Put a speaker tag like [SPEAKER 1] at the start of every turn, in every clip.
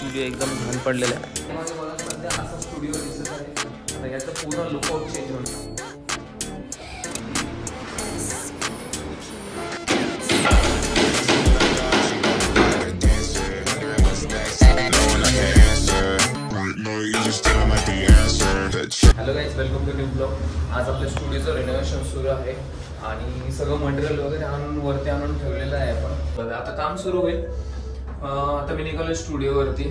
[SPEAKER 1] Studio एकदम घाण पडलेला आहे. मला सध्या असा स्टुडिओ दिसत आहे. आता याचं पूर्ण लुकआउट चेंज होणार. Hello guys, welcome to new blog. आज आपल्या स्टुडिओचं रिनोव्हेशन सुरू आहे आणि सगळं मटेरियल वगैरे आणून वरती आणून ठेवलेलं आहे. आपण आता काम सुरू होईल. आता मी निघालो स्टुडिओवरती.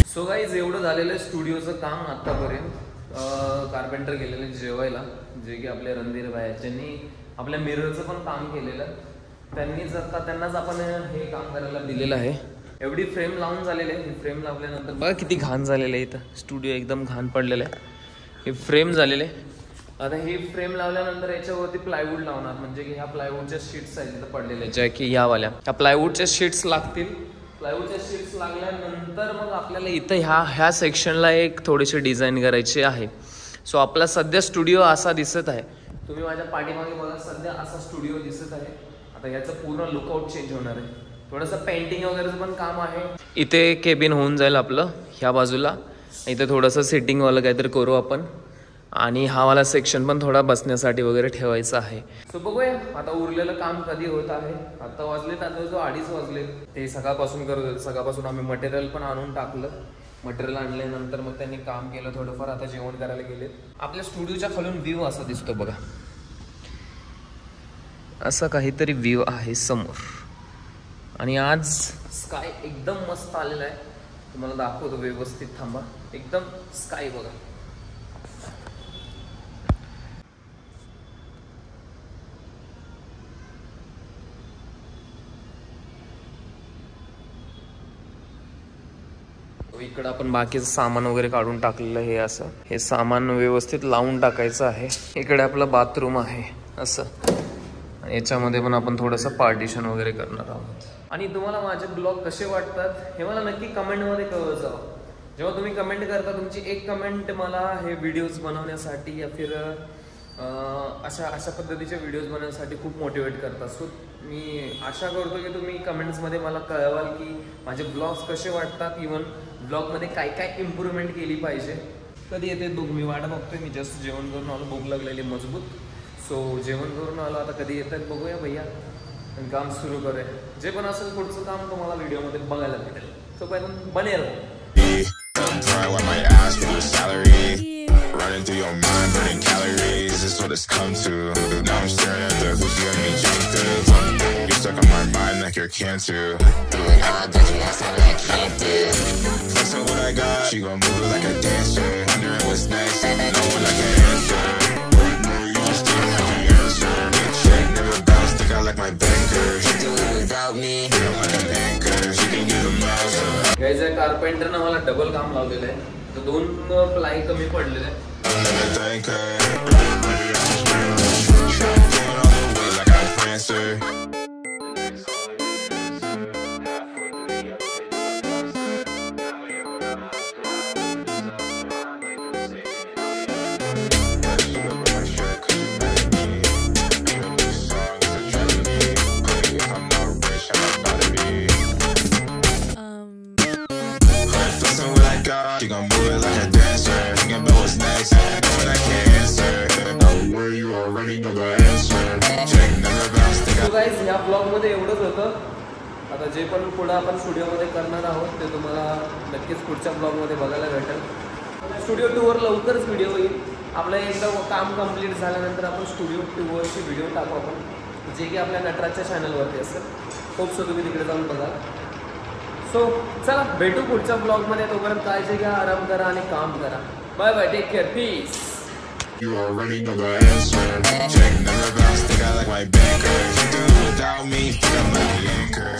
[SPEAKER 1] सो गाईज, एवढं झालेलं स्टुडिओचं काम आतापर्यंत. कार्पेंटर गेलेले जेवायला, जे की आपले रणधीर भाई, ज्यांनी आपल्या मिररचं पण काम केलेलं. त्यांनाच आपण हे काम करायला दिलेलं आहे. एवढी फ्रेम लावून झालेली आहे. ही फ्रेम लावल्यानंतर बघा किती घाण झालेलं आहे. इथं स्टुडिओ एकदम घाण पडलेलं आहे. हे फ्रेम झालेले. आता ही फ्रेम लावल्यानंतर याच्यावरती प्लायवूड लावणार, म्हणजे की ह्या प्लायवूडच्या शीट्स आहेत इथं पडलेल्या, ज्या की यावाल्या ह्या प्लायवूडच्या शीट्स लागतील. प्लायवूडच्या शीट्स लागल्यानंतर मग आपल्याला इथं ह्या सेक्शनला एक थोडीशी डिझाईन करायची आहे. सो आपला सध्या स्टुडिओ असा दिसत आहे. तुम्ही माझ्या पाठीमागे बघा, सध्या असा स्टुडिओ दिसत आहे. आता याचं पूर्ण लुकआउट चेंज होणार आहे. थोडंसं पेंटिंग वगैरेचं पण काम आहे. इथे केबिन होऊन जाईल आपलं ह्या बाजूला. इथे थोडंसं सिटिंगवालं काहीतरी करू आपण. आणि हा वाला सेक्शन पण थोडा बसण्यासाठी वगैरे ठेवायचा आहे. सो बघूया आता उरलेलं काम कधी होत आहे. आता वाजलेत, आता जो 2:30 वाजले. ते सकाळपासून आम्ही मटेरियल पण आणून टाकलं. मटेरियल आणल्यानंतर मग त्यांनी काम केलं थोडंफार. आता जेवण करायला गेले. आपल्या स्टुडिओच्या खालून व्ह्यू असा दिसतो बघा. असा काहीतरी व्ह्यू आहे समोर. आणि आज स्काय एकदम मस्त आलेला आहे. तुम्हाला दाखवतो व्यवस्थित, थांबा. एकदम स्काय बघा. इकडं आपण बाकीचं सामान वगैरे काढून टाकलेलं आहे. असं हे सामान व्यवस्थित लावून टाकायचं आहे. इकडे आपलं बाथरूम आहे असं. याच्यामध्ये पण आपण थोडंसं पार्टिशन वगैरे करणार आहोत. आणि तुम्हाला माझे ब्लॉग कसे वाटतात हे मला नक्की कमेंटमध्ये कळवत जावा. जेव्हा तुम्ही कमेंट करता, तुमची एक कमेंट मला हे व्हिडिओज बनवण्यासाठी या फिर अशा पद्धतीचे व्हिडिओज बनवण्यासाठी खूप मोटिवेट करतात. सो मी आशा करतो की तुम्ही कमेंट्समध्ये मला कळवाल की माझे ब्लॉग्स कसे वाटतात. इवन ब्लॉगमध्ये काय काय इम्प्रूव्हमेंट केली पाहिजे. कधी येते बघ, मी वाट बघतोय. मी जस्ट जेवण करून आलो, भूक लागलेली मजबूत. सो जेवण करून आलो. आता कधी येतात बघूया भैया. काम सुरू करूया. जे पण असेल पुढचं काम तुम्हाला व्हिडिओमध्ये बघायला भेटेल. सो पण बनेल. Running through your mind, burning calories. This is what it's come to. Now I'm staring at the who's got me jumped up. You're stuck on my mind like you're cancer. Doing all that you ask, I can't do. Flexing what I got, she gon' move it like a dancer. Wondering what's next, no one like an answer. Right now you just don't have the answer. Get check, never bounce, think I like my banker. She do it without me, I'm like an anchor. She can give a mouse. Guys, या कार्पेंटरनं मला double काम लावलेलं आहे. तर 2 ply कमी पडलेले.
[SPEAKER 2] She gon' move it like a dancer. Thinking about what's next, knowing I can't answer. Know where you already know the answer. Check, never bounce, think I.
[SPEAKER 1] So guys, या ब्लॉगमध्ये एवढंच होतं. आता जे पण पुढं आपण स्टुडिओमध्ये करणार आहोत ते तुम्हाला नक्कीच पुढच्या ब्लॉगमध्ये बघायला भेटेल. स्टुडिओ टूवर लवकरच व्हिडिओ येईल. आपलं एकदा काम कंप्लीट झाल्यानंतर आपण स्टुडिओ टूवरची व्हिडिओ टाकू आपण, जे की आपल्या नटराजच्या चॅनलवरती असेल. होप सो तुम्ही तिकडे जाऊन बघा. सो चला भेटू पुढच्या ब्लॉगमध्ये. तोपर्यंत काळजी घ्या, आराम करा आणि काम करा. Bye bye, take care, peace.
[SPEAKER 2] You already know the answer. Check, never bounce, think I like my banker. She do it without me, think I'm like the anchor.